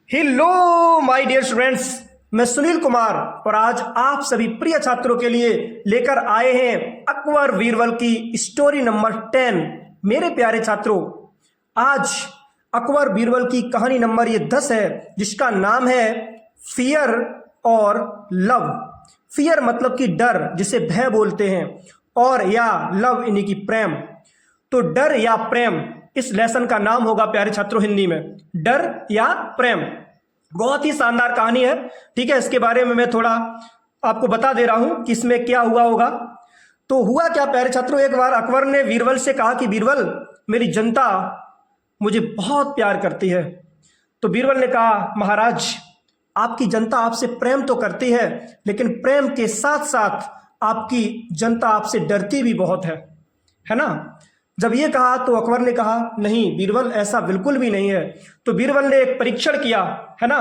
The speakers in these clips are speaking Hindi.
हेलो माय डियर स्टूडेंट्स, मैं सुनील कुमार और आज आप सभी प्रिय छात्रों के लिए लेकर आए हैं अकबर बीरबल की स्टोरी नंबर 10। मेरे प्यारे छात्रों, आज अकबर बीरबल की कहानी नंबर ये 10 है, जिसका नाम है फियर और लव। फियर मतलब कि डर, जिसे भय बोलते हैं, और या लव यानी कि प्रेम। तो डर या प्रेम इस लेसन का नाम होगा प्यारे छात्रों हिंदी में, डर या प्रेम। बहुत ही शानदार कहानी है। ठीक है, इसके बारे में मैं थोड़ा आपको बता दे रहा हूं कि इसमें क्या हुआ होगा। तो हुआ क्या प्यारे छात्रों, एक बार अकबर ने बीरबल से कहा कि बीरबल, मेरी जनता मुझे बहुत प्यार करती है। तो बीरबल ने कहा, महाराज, आपकी जनता आपसे प्रेम तो करती है, लेकिन प्रेम के साथ साथ आपकी जनता आपसे डरती भी बहुत है ना। जब ये कहा तो अकबर ने कहा, नहीं बीरबल, ऐसा बिल्कुल भी नहीं है। तो बीरबल ने एक परीक्षण किया, है ना।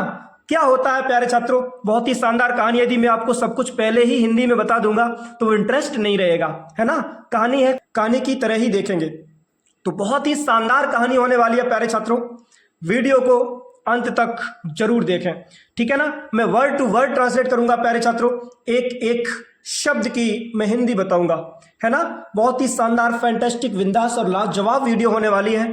क्या होता है प्यारे छात्रों, बहुत ही शानदार कहानी। यदि मैं आपको सब कुछ पहले ही हिंदी में बता दूंगा तो वो इंटरेस्ट नहीं रहेगा, है ना। कहानी है, कहानी की तरह ही देखेंगे तो बहुत ही शानदार कहानी होने वाली है प्यारे छात्रों। वीडियो को अंत तक जरूर देखें, ठीक है ना। मैं वर्ड टू वर्ड ट्रांसलेट करूंगा प्यारे छात्रों, एक एक शब्द की मैं हिंदी बताऊंगा, है ना। बहुत ही शानदार, फैंटास्टिक, विंदास और लाजवाब वीडियो होने वाली है,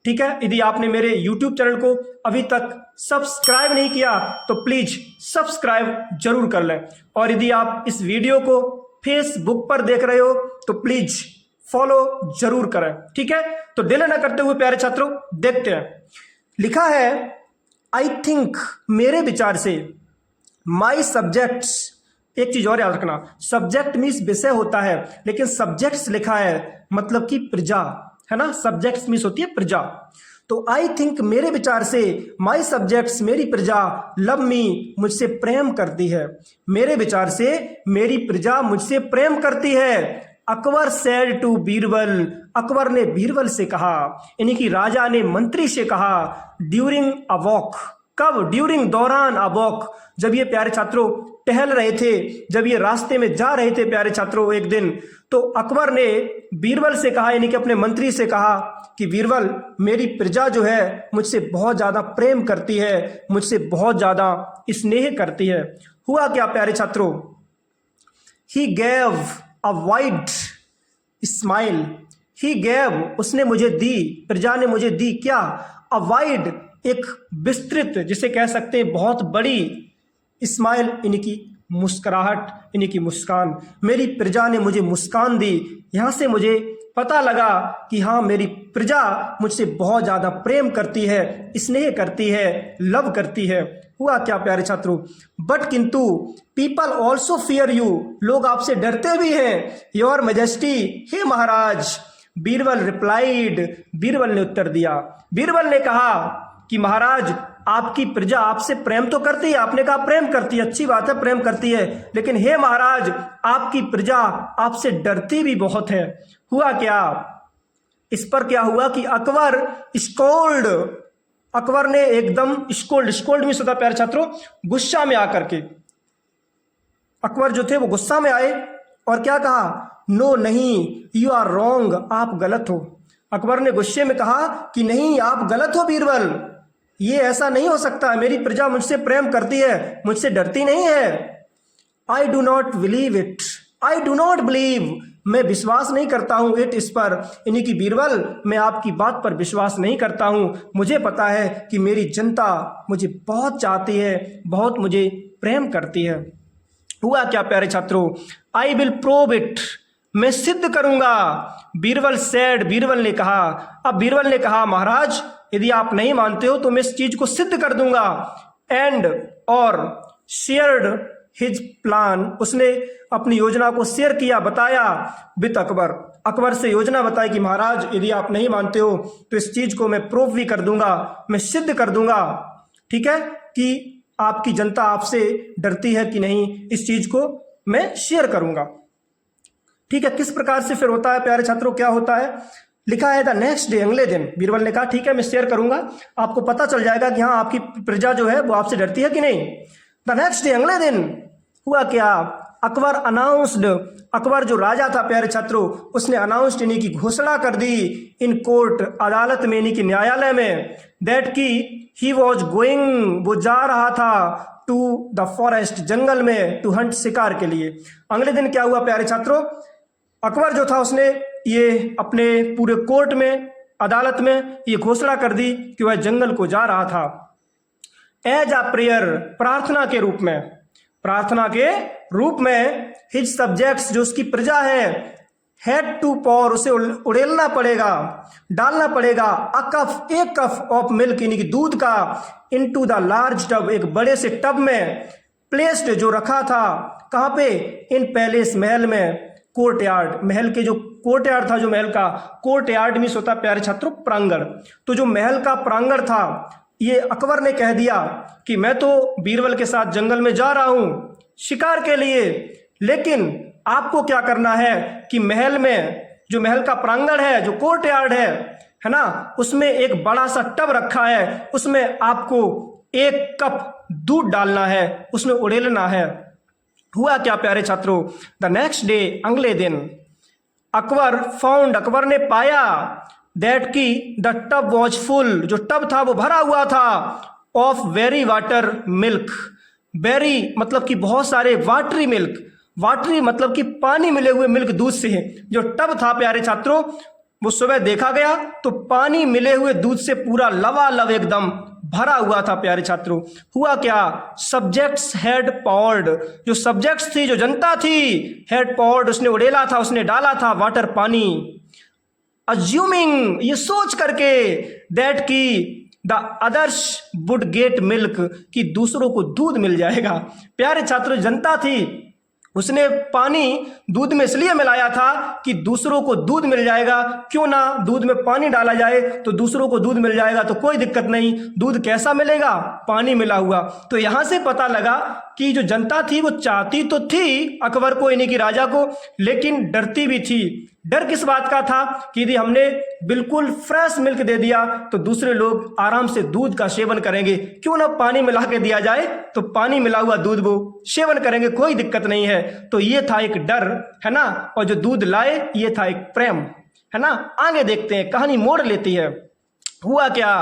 ठीक है। यदि आपने मेरे YouTube चैनल को अभी तक सब्सक्राइब नहीं किया तो प्लीज सब्सक्राइब जरूर कर लें, और यदि आप इस वीडियो को फेसबुक पर देख रहे हो तो प्लीज फॉलो जरूर करें, ठीक है। तो देर न करते हुए प्यारे छात्रों देखते हैं। लिखा है, आई थिंक, मेरे विचार से, माई सब्जेक्ट्स। एक चीज और याद रखना, सब्जेक्ट मीन्स विषय होता है, लेकिन सब्जेक्ट्स लिखा है मतलब कि प्रजा, है ना। सब्जेक्ट्स मीन्स होती है प्रजा। तो आई थिंक, मेरे विचार से, माई सब्जेक्ट्स, मेरी प्रजा, लव मी, मुझसे प्रेम करती है। मेरे विचार से मेरी प्रजा मुझसे प्रेम करती है। अकबर सेड टू बीरबल, अकबर ने बीरबल से कहा, यानी कि राजा ने मंत्री से कहा, ड्यूरिंग अ वॉक। कब? ड्यूरिंग, दौरान, अ वॉक, जब ये प्यारे छात्रों टहल रहे थे, जब ये रास्ते में जा रहे थे प्यारे छात्रों एक दिन, तो अकबर ने बीरबल से कहा, यानी कि अपने मंत्री से कहा कि बीरबल, मेरी प्रजा जो है मुझसे बहुत ज्यादा प्रेम करती है, मुझसे बहुत ज्यादा स्नेह करती है। हुआ क्या प्यारे छात्रों, he gave a wide smile. He gave, उसने मुझे दी, प्रजा ने मुझे दी क्या? अ वाइड, एक विस्तृत, जिसे कह सकते हैं बहुत बड़ी, स्माइल यानी कि मुस्कुराहट, यानी कि मुस्कान। मेरी प्रजा ने मुझे मुस्कान दी। यहां से मुझे पता लगा कि हाँ, मेरी प्रजा मुझसे बहुत ज्यादा प्रेम करती है, स्नेह करती है, लव करती है। हुआ क्या प्यारे छात्रों, बट किंतु, पीपल ऑल्सो फियर यू, लोग आपसे डरते भी हैं। योर मेजेस्टी, हे महाराज। बीरबल रिप्लाइड, बीरबल ने उत्तर दिया। बीरबल ने कहा कि महाराज, आपकी प्रजा आपसे प्रेम तो करती है, आपने कहा प्रेम करती है, अच्छी बात है, प्रेम करती है, लेकिन हे महाराज, आपकी प्रजा आपसे डरती भी बहुत है। हुआ क्या, इस पर क्या हुआ कि अकबर स्कोल्ड, अकबर ने एकदम स्कोल्ड, स्कोल्ड में होता प्यारे छात्रों गुस्सा में आकर के, अकबर जो थे वो गुस्सा में आए और क्या कहा, नो, नहीं, यू आर रॉन्ग, आप गलत हो। अकबर ने गुस्से में कहा कि नहीं, आप गलत हो बीरबल, ये ऐसा नहीं हो सकता, मेरी प्रजा मुझसे प्रेम करती है, मुझसे डरती नहीं है। I do not believe it, I do not believe, मैं विश्वास नहीं करता हूं, इट, इस पर, यानी कि बीरबल, मैं आपकी बात पर विश्वास नहीं करता हूं। मुझे पता है कि मेरी जनता मुझे बहुत चाहती है, बहुत मुझे प्रेम करती है। हुआ क्या प्यारे छात्रों, आई विल प्रूव इट, मैं सिद्ध करूंगा। बीरबल सेड, बीरबल ने कहा। अब बीरबल ने कहा, महाराज, यदि आप नहीं मानते हो तो मैं इस चीज को सिद्ध कर दूंगा। एंड, और, शेयर्ड हिज प्लान, उसने अपनी योजना को शेयर किया, बताया, विद अकबर, अकबर से योजना बताई कि महाराज, यदि आप नहीं मानते हो तो इस चीज को मैं प्रूव भी कर दूंगा, मैं सिद्ध कर दूंगा, ठीक है, कि आपकी जनता आपसे डरती है कि नहीं, इस चीज को मैं शेयर करूंगा। ठीक है, किस प्रकार से फिर होता है प्यारे छात्रों, क्या होता है, लिखा है द नेक्स्ट डे, अगले दिन बीरबल ने कहा, ठीक है, मैं शेयर करूंगा, आपको पता चल जाएगा कि हाँ, आपकी प्रजा जो है वो आपसे डरती है कि नहीं। द नेक्स्ट डे, अगले दिन, हुआ क्या, अकबर अनाउंस्ड, अकबर जो राजा था प्यारे छात्रों, उसने अनाउंस्ड यानी कि घोषणा कर दी इन कोर्ट, अदालत में यानी कि न्यायालय में, दैट की ही वॉज गोइंग, वो जा रहा था टू द फॉरेस्ट, जंगल में, टू हंट, शिकार के लिए। अगले दिन क्या हुआ प्यारे छात्रों, अकबर जो था उसने ये अपने पूरे कोर्ट में, अदालत में ये घोषणा कर दी कि वह जंगल को जा रहा था एज अ प्रेयर, प्रार्थना के रूप में, प्रार्थना के रूप में। हिज सब्जेक्ट्स, जो उसकी प्रजा है, हैड टू पॉर, उसे उड़ेलना पड़ेगा, डालना पड़ेगा, अ कफ, एक कफ ऑफ मिल्क यानी कि दूध का, इनटू द लार्ज टब, एक बड़े से टब में, प्लेस्ड, जो रखा था, कहाँ पे, इन पैलेस, महल में, कोर्ट यार्ड, महल के जो कोर्ट यार्ड था, जो महल का कोर्ट यार्ड मीन्स होता है प्यारे छात्रों प्रांगण, तो जो महल का प्रांगण था, ये अकबर ने कह दिया कि मैं तो बीरबल के साथ जंगल में जा रहा हूं शिकार के लिए, लेकिन आपको क्या करना है कि महल में, जो महल का प्रांगण है, जो कोर्ट यार्ड है ना, उसमें एक बड़ा सा टब रखा है, उसमें आपको एक कप दूध डालना है, उसमें उड़ेलना है। हुआ क्या प्यारे छात्रों, द नेक्स्ट डे, अगले दिन, अकबर फाउंड, अकबर ने पाया, दैट की द टब वॉज फुल, जो टब था वो भरा हुआ था, of very water milk, very मतलब कि बहुत सारे, वाटरी मिल्क, वाटरी मतलब कि पानी मिले हुए मिल्क, दूध से है जो टब था प्यारे छात्रों, वो सुबह देखा गया तो पानी मिले हुए दूध से पूरा लबालब एकदम भरा हुआ था प्यारे छात्रों। हुआ क्या, सब्जेक्ट्स हैड पॉर्ड, जो सब्जेक्ट्स थी, जो जनता थी, हैड पॉर्ड, उसने उड़ेला था, उसने डाला था वाटर, पानी, अज्यूमिंग, ये सोच करके, दैट की the others would get milk, कि दूसरों को दूध मिल जाएगा। प्यारे छात्रों, जनता थी, उसने पानी दूध में इसलिए मिलाया था कि दूसरों को दूध मिल जाएगा, क्यों ना दूध में पानी डाला जाए तो दूसरों को दूध मिल जाएगा, तो कोई दिक्कत नहीं। दूध कैसा मिलेगा, पानी मिला हुआ। तो यहां से पता लगा कि जो जनता थी वो चाहती तो थी अकबर को, यानी कि राजा को, लेकिन डरती भी थी। डर किस बात का था कि यदि हमने बिल्कुल फ्रेश मिल्क दे दिया तो दूसरे लोग आराम से दूध का सेवन करेंगे, क्यों ना पानी मिला के दिया जाए तो पानी मिला हुआ दूध वो सेवन करेंगे, कोई दिक्कत नहीं है। तो ये था एक डर, है ना, और जो दूध लाए ये था एक प्रेम, है ना। आगे देखते हैं, कहानी मोड़ लेती है। हुआ क्या,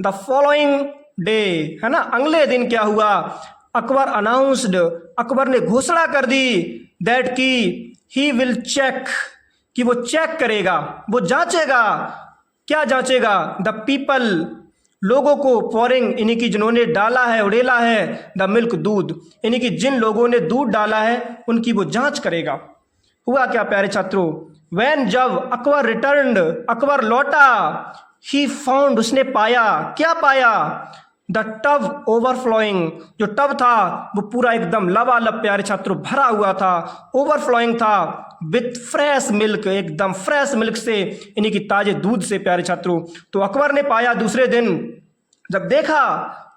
द फॉलोइंग डे, है ना, अगले दिन क्या हुआ, अकबर अनाउंस्ड, अकबर ने घोषणा कर दी, दैट की ही विल चेक, कि वो चेक करेगा, वो जांचेगा। क्या जांचेगा, द पीपल, लोगों को, पोरिंग यानी कि जिन्होंने डाला है, उड़ेला है, द मिल्क, दूध, यानी कि जिन लोगों ने दूध डाला है उनकी वो जांच करेगा। हुआ क्या प्यारे छात्रों, व्हेन, जब अकबर रिटर्न्ड, अकबर लौटा, ही फाउंड, उसने पाया, क्या पाया, द टब ओवरफ्लोइंग, जो टब था वो पूरा एकदम लबालब प्यारे छात्रों भरा हुआ था, ओवरफ्लोइंग था, विथ फ्रेश मिल्क, एकदम फ्रेश मिल्क से, यानी कि ताजे दूध से प्यारे छात्रों। तो अकबर ने पाया दूसरे दिन, जब देखा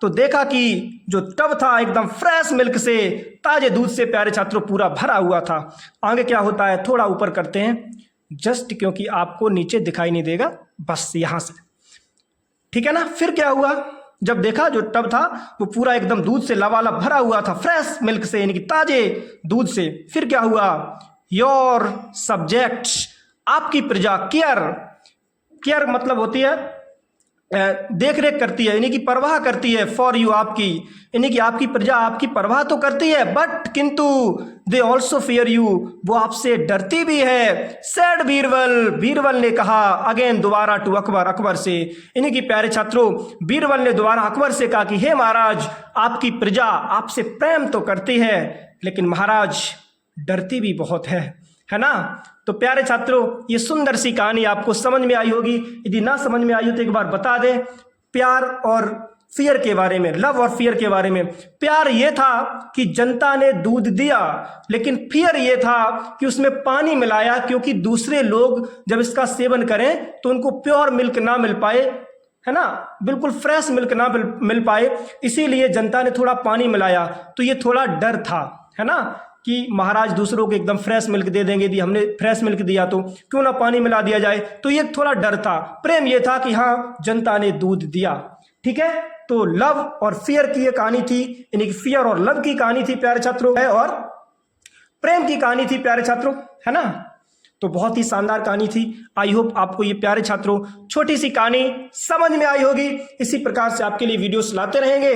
तो देखा कि जो टब था एकदम फ्रेश मिल्क से, ताजे दूध से प्यारे छात्रों पूरा भरा हुआ था। आगे क्या होता है, थोड़ा ऊपर करते हैं जस्ट, क्योंकि आपको नीचे दिखाई नहीं देगा, बस यहां से, ठीक है ना। फिर क्या हुआ, जब देखा जो टब था वो पूरा एकदम दूध से लबालब भरा हुआ था, फ्रेश मिल्क से, यानी कि ताजे दूध से। फिर क्या हुआ, योर सब्जेक्ट्स, आपकी प्रजा, केयर, केयर मतलब होती है देख रेख करती है, यानी कि परवाह करती है, फॉर यू, आपकी, यानी कि आपकी प्रजा आपकी परवाह तो करती है, बट किंतु दे ऑल्सो फियर यू, वो आपसे डरती भी है। सैड बीरबल, बीरबल ने कहा, अगेन, दोबारा, टू अकबर, अकबर से, यानी कि प्यारे छात्रों बीरबल ने दोबारा अकबर से कहा कि हे महाराज, आपकी प्रजा आपसे प्रेम तो करती है लेकिन महाराज डरती भी बहुत है ना। तो प्यारे छात्रों, ये सुंदर सी कहानी आपको समझ में आई होगी। यदि ना समझ में आई हो तो एक बार बता दें, प्यार और फियर के बारे में, लव और फियर के बारे में। प्यार ये था कि जनता ने दूध दिया, लेकिन फियर ये था कि उसमें पानी मिलाया, क्योंकि दूसरे लोग जब इसका सेवन करें तो उनको प्योर मिल्क ना मिल पाए, है ना, बिल्कुल फ्रेश मिल्क ना मिल पाए, इसीलिए जनता ने थोड़ा पानी मिलाया। तो ये थोड़ा डर था, है ना, कि महाराज दूसरों को एकदम फ्रेश मिल्क दे देंगे, यदि हमने फ्रेश मिल्क दिया तो क्यों ना पानी मिला दिया जाए। तो ये थोड़ा डर था। प्रेम ये था कि हाँ, जनता ने दूध दिया, ठीक है। तो लव और फियर की ये कहानी थी, यानी कि फियर और लव की कहानी थी प्यारे छात्रों है। और प्रेम की कहानी थी प्यारे छात्रों, है ना। तो बहुत ही शानदार कहानी थी। आई होप आपको ये प्यारे छात्रों छोटी सी कहानी समझ में आई होगी। इसी प्रकार से आपके लिए वीडियोस लाते रहेंगे,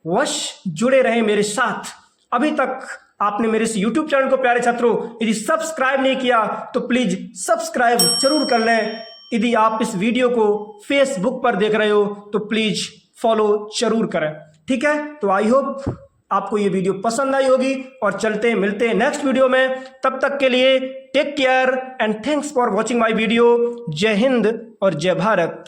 वश जुड़े रहें मेरे साथ। अभी तक आपने मेरे इस YouTube चैनल को प्यारे छात्रों यदि सब्सक्राइब नहीं किया तो प्लीज सब्सक्राइब जरूर कर लें। यदि आप इस वीडियो को फेसबुक पर देख रहे हो तो प्लीज फॉलो जरूर करें, ठीक है। तो आई होप आपको ये वीडियो पसंद आई होगी और चलते मिलते हैं नेक्स्ट वीडियो में। तब तक के लिए take care and thanks for watching my video. जय हिंद और जय भारत।